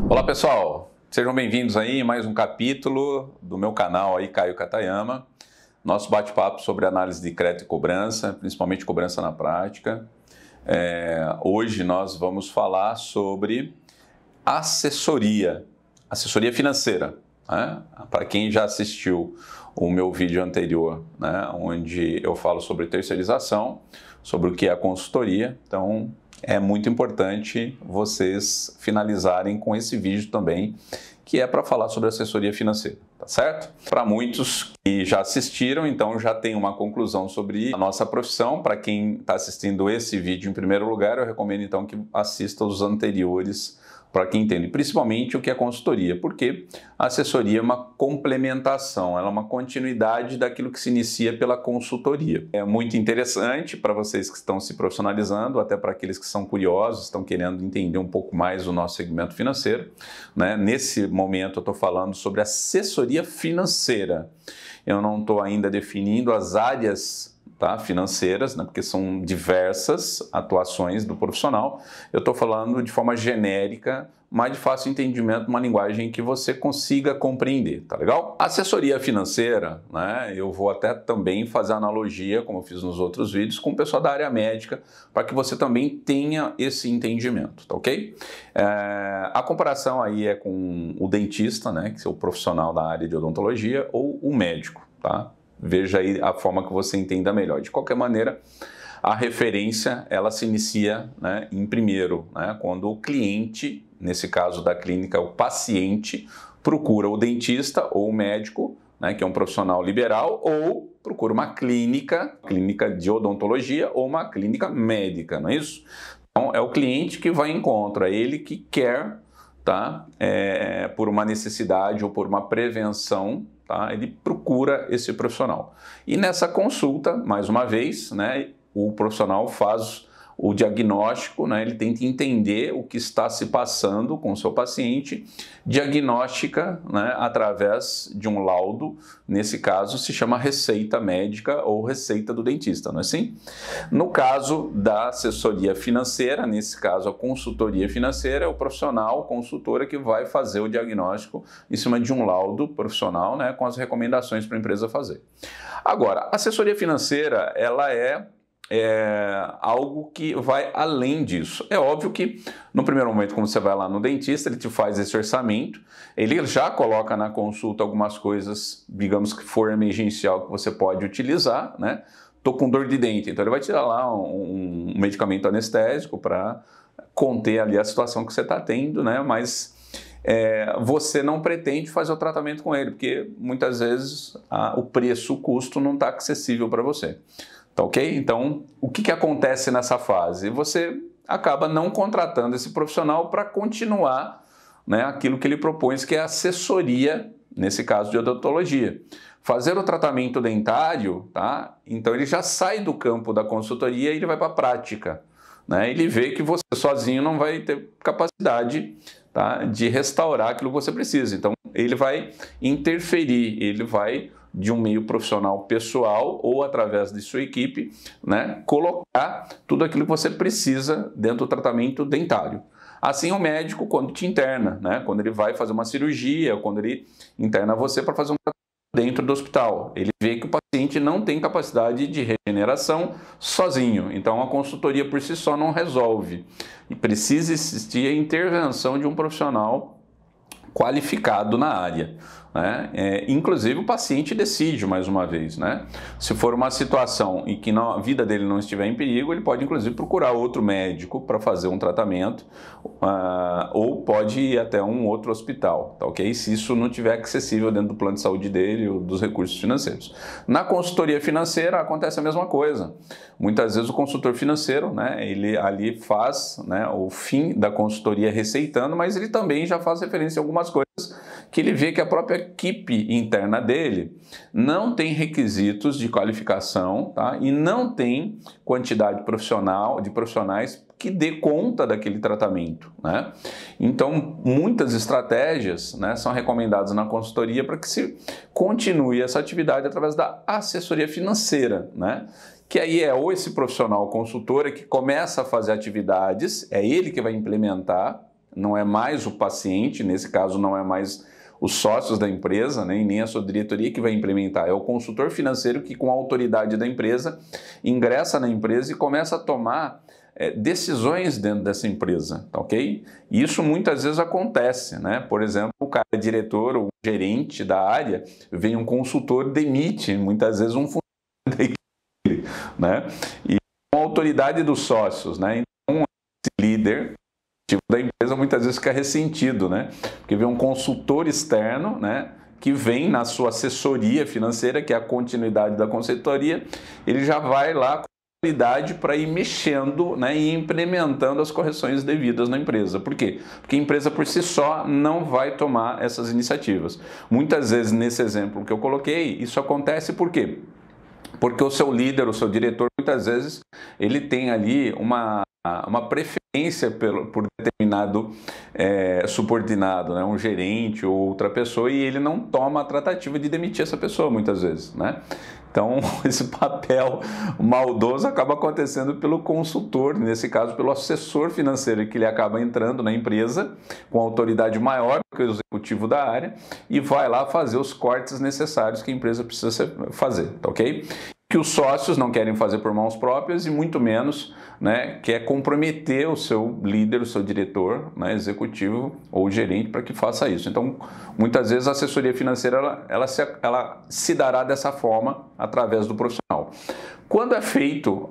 Olá pessoal, sejam bem-vindos aí em mais um capítulo do meu canal aí, Caio Katayama. Nosso bate-papo sobre análise de crédito e cobrança, principalmente cobrança na prática. Hoje nós vamos falar sobre assessoria financeira. Né? Para quem já assistiu o meu vídeo anterior, né, onde eu falo sobre terceirização, sobre o que é a consultoria, então é muito importante vocês finalizarem com esse vídeo também, que é para falar sobre assessoria financeira, tá certo? Para muitos que já assistiram, então já tem uma conclusão sobre a nossa profissão. Para quem está assistindo esse vídeo em primeiro lugar, eu recomendo então que assista os anteriores, para quem entende principalmente o que é consultoria, porque a assessoria é uma complementação, ela é uma continuidade daquilo que se inicia pela consultoria. É muito interessante para vocês que estão se profissionalizando, até para aqueles que são curiosos, estão querendo entender um pouco mais o nosso segmento financeiro, né? Nesse momento eu estou falando sobre assessoria financeira. Eu não estou ainda definindo as áreas financeiras, né, porque são diversas atuações do profissional. Eu estou falando de forma genérica, mas de fácil entendimento, uma linguagem que você consiga compreender, tá legal? Assessoria financeira, né, eu vou até também fazer analogia, como eu fiz nos outros vídeos, com o pessoal da área médica, para que você também tenha esse entendimento, tá ok? A comparação aí é com o dentista, né, que é o profissional da área de odontologia, ou o médico, tá? Veja aí a forma que você entenda melhor. De qualquer maneira, a referência ela se inicia, né, em primeiro, né, quando o cliente, nesse caso da clínica, o paciente, procura o dentista ou o médico, né, que é um profissional liberal, ou procura uma clínica de odontologia ou uma clínica médica, não é isso? Então, é o cliente que vai em encontro, é ele que quer, por uma necessidade ou por uma prevenção, ele procura esse profissional. E nessa consulta, mais uma vez, né, o profissional faz o diagnóstico, né, ele tenta entender o que está se passando com o seu paciente, diagnostica, né, através de um laudo, nesse caso se chama receita médica ou receita do dentista, não é assim? No caso da assessoria financeira, nesse caso a consultoria financeira, é o profissional, consultora que vai fazer o diagnóstico em cima de um laudo profissional, né, com as recomendações para a empresa fazer. Agora, a assessoria financeira, ela é algo que vai além disso. É óbvio que no primeiro momento, quando você vai lá no dentista, ele te faz esse orçamento, ele já coloca na consulta algumas coisas, digamos que for emergencial, que você pode utilizar, né? Tô com dor de dente, então ele vai tirar lá um medicamento anestésico para conter ali a situação que você está tendo, né? Mas você não pretende fazer o tratamento com ele, porque muitas vezes o preço, o custo não está acessível para você. Tá ok? Então, o que acontece nessa fase? Você acaba não contratando esse profissional para continuar, né, aquilo que ele propõe, que é assessoria, nesse caso de odontologia. Fazer o tratamento dentário, tá? Então ele já sai do campo da consultoria e ele vai para a prática, né? Ele vê que você sozinho não vai ter capacidade, de restaurar aquilo que você precisa. Então ele vai interferir, ele vai de um meio profissional pessoal ou através de sua equipe, né, colocar tudo aquilo que você precisa dentro do tratamento dentário. Assim o médico quando te interna, né, quando ele vai fazer uma cirurgia, quando ele interna você para fazer um tratamento dentro do hospital, ele vê que o paciente não tem capacidade de regeneração sozinho, então a consultoria por si só não resolve e precisa existir a intervenção de um profissional qualificado na área. Inclusive o paciente decide mais uma vez, né? Se for uma situação em que a vida dele não estiver em perigo, ele pode inclusive procurar outro médico para fazer um tratamento ou pode ir até um outro hospital, tá ok? Se isso não estiver acessível dentro do plano de saúde dele ou dos recursos financeiros. Na consultoria financeira acontece a mesma coisa. Muitas vezes o consultor financeiro, né, ele ali faz, né, o fim da consultoria receitando, mas ele também já faz referência a algumas coisas que ele vê que a própria equipe interna dele não tem requisitos de qualificação, e não tem quantidade de profissionais que dê conta daquele tratamento, né? Então, muitas estratégias, né, são recomendadas na consultoria para que se continue essa atividade através da assessoria financeira, né? Que aí é ou esse profissional consultor que começa a fazer atividades, é ele que vai implementar, não é mais o paciente, nesse caso não é mais os sócios da empresa, né, e nem a sua diretoria que vai implementar, é o consultor financeiro que, com a autoridade da empresa, ingressa na empresa e começa a tomar decisões dentro dessa empresa, tá ok? E isso muitas vezes acontece, né? Por exemplo, o cara é diretor ou gerente da área, vem um consultor, demite muitas vezes um funcionário da equipe, né? E com a autoridade dos sócios, né? Então, esse líder da empresa muitas vezes fica ressentido, né? Porque vem um consultor externo, né? Que vem na sua assessoria financeira, que é a continuidade da consultoria, ele já vai lá para ir mexendo, né, e implementando as correções devidas na empresa. Por quê? Porque a empresa por si só não vai tomar essas iniciativas. Muitas vezes, nesse exemplo que eu coloquei, isso acontece por quê? Porque o seu líder, o seu diretor, muitas vezes, ele tem ali uma preferência por determinado subordinado, né? Um gerente ou outra pessoa, e ele não toma a tratativa de demitir essa pessoa, muitas vezes, né? Então, esse papel maldoso acaba acontecendo pelo consultor, nesse caso, pelo assessor financeiro, que ele acaba entrando na empresa com autoridade maior que o executivo da área e vai lá fazer os cortes necessários que a empresa precisa fazer, tá ok? Que os sócios não querem fazer por mãos próprias e muito menos, né, quer comprometer o seu líder, o seu diretor, né, executivo ou gerente para que faça isso. Então, muitas vezes a assessoria financeira ela se dará dessa forma através do profissional. Quando é feito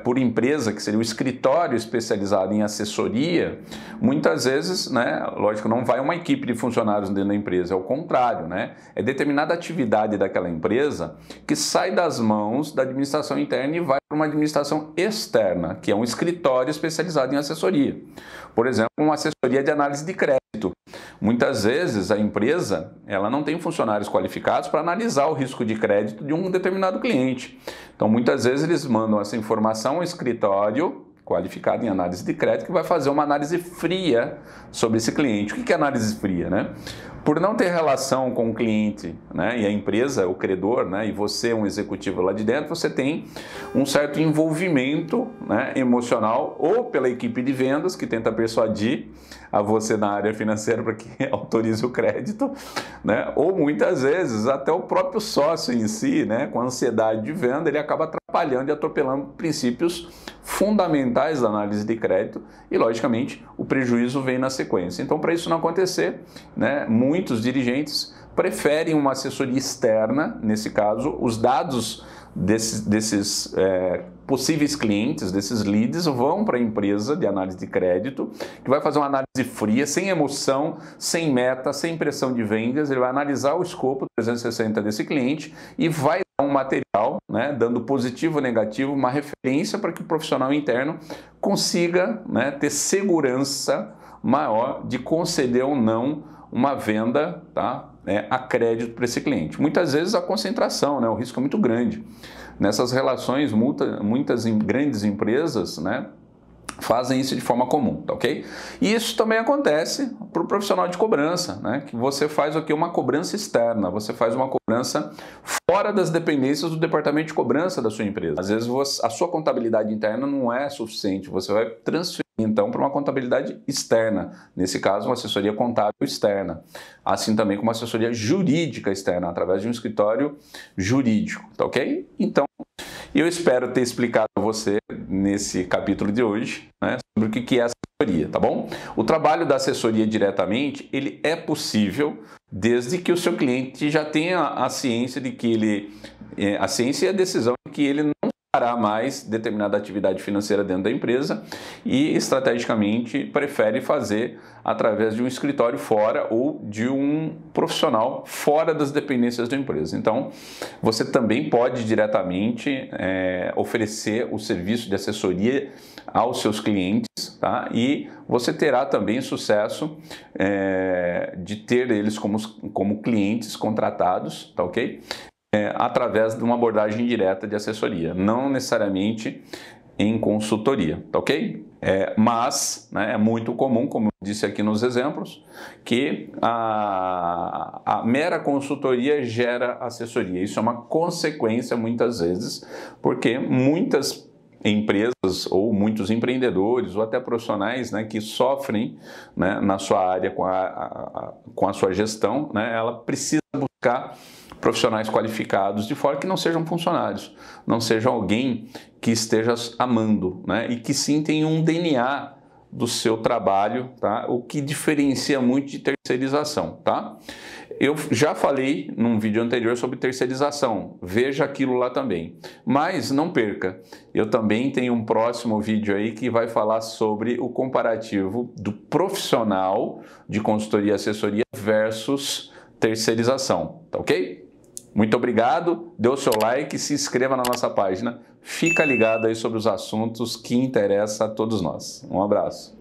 por empresa, que seria o escritório especializado em assessoria, muitas vezes, né, lógico, não vai uma equipe de funcionários dentro da empresa, é o contrário, né? É determinada atividade daquela empresa que sai das mãos da administração interna e vai para uma administração externa, que é um escritório especializado em assessoria. Por exemplo, uma assessoria de análise de crédito. Muitas vezes a empresa ela não tem funcionários qualificados para analisar o risco de crédito de um determinado cliente. Então, muitas vezes eles mandam essa informação ao escritório qualificado em análise de crédito que vai fazer uma análise fria sobre esse cliente. O que é análise fria, né? Por não ter relação com o cliente, né, e a empresa, o credor, né, e você, um executivo lá de dentro, você tem um certo envolvimento, né, emocional, ou pela equipe de vendas, que tenta persuadir a você na área financeira para que autorize o crédito, né, ou muitas vezes até o próprio sócio em si, né, com a ansiedade de venda, ele acaba atrapalhando e atropelando princípios fundamentais da análise de crédito e, logicamente, o prejuízo vem na sequência. Então, para isso não acontecer, né, muitos dirigentes preferem uma assessoria externa, nesse caso, os dados desses possíveis clientes, desses leads, vão para a empresa de análise de crédito, que vai fazer uma análise fria, sem emoção, sem meta, sem pressão de vendas, ele vai analisar o escopo 360 desse cliente e vai dar um material, né, dando positivo ou negativo, uma referência para que o profissional interno consiga, né, ter segurança maior de conceder ou não uma venda, tá, a crédito para esse cliente. Muitas vezes a concentração, né, o risco é muito grande. Nessas relações, muitas grandes empresas, né, fazem isso de forma comum, tá ok? E isso também acontece para o profissional de cobrança, né? Que você faz o quê? Uma cobrança externa, você faz uma cobrança fora das dependências do departamento de cobrança da sua empresa. Às vezes a sua contabilidade interna não é suficiente, você vai transferir então para uma contabilidade externa, nesse caso uma assessoria contábil externa, assim também como uma assessoria jurídica externa, através de um escritório jurídico, tá ok? Então, eu espero ter explicado a você nesse capítulo de hoje, né, sobre o que é assessoria, tá bom? O trabalho da assessoria diretamente, ele é possível desde que o seu cliente já tenha a ciência de que a ciência e a decisão de que ele não fará mais determinada atividade financeira dentro da empresa e estrategicamente prefere fazer através de um escritório fora ou de um profissional fora das dependências da empresa. Então, você também pode diretamente oferecer o serviço de assessoria aos seus clientes, tá? E você terá também sucesso de ter eles como clientes contratados, tá ok? Através de uma abordagem direta de assessoria, não necessariamente em consultoria, tá ok? Mas, né, é muito comum, como eu disse aqui nos exemplos, que a mera consultoria gera assessoria. Isso é uma consequência muitas vezes, porque muitas empresas ou muitos empreendedores ou até profissionais, né, que sofrem, né, na sua área com a sua gestão, né, ela precisa buscar profissionais qualificados de forma que não sejam funcionários, não seja alguém que esteja amando, né, e que sim tenha um DNA do seu trabalho, tá? O que diferencia muito de terceirização, tá? Eu já falei num vídeo anterior sobre terceirização, veja aquilo lá também. Mas não perca, eu também tenho um próximo vídeo aí que vai falar sobre o comparativo do profissional de consultoria e assessoria versus terceirização, tá ok? Muito obrigado, dê o seu like, se inscreva na nossa página, fica ligado aí sobre os assuntos que interessam a todos nós. Um abraço.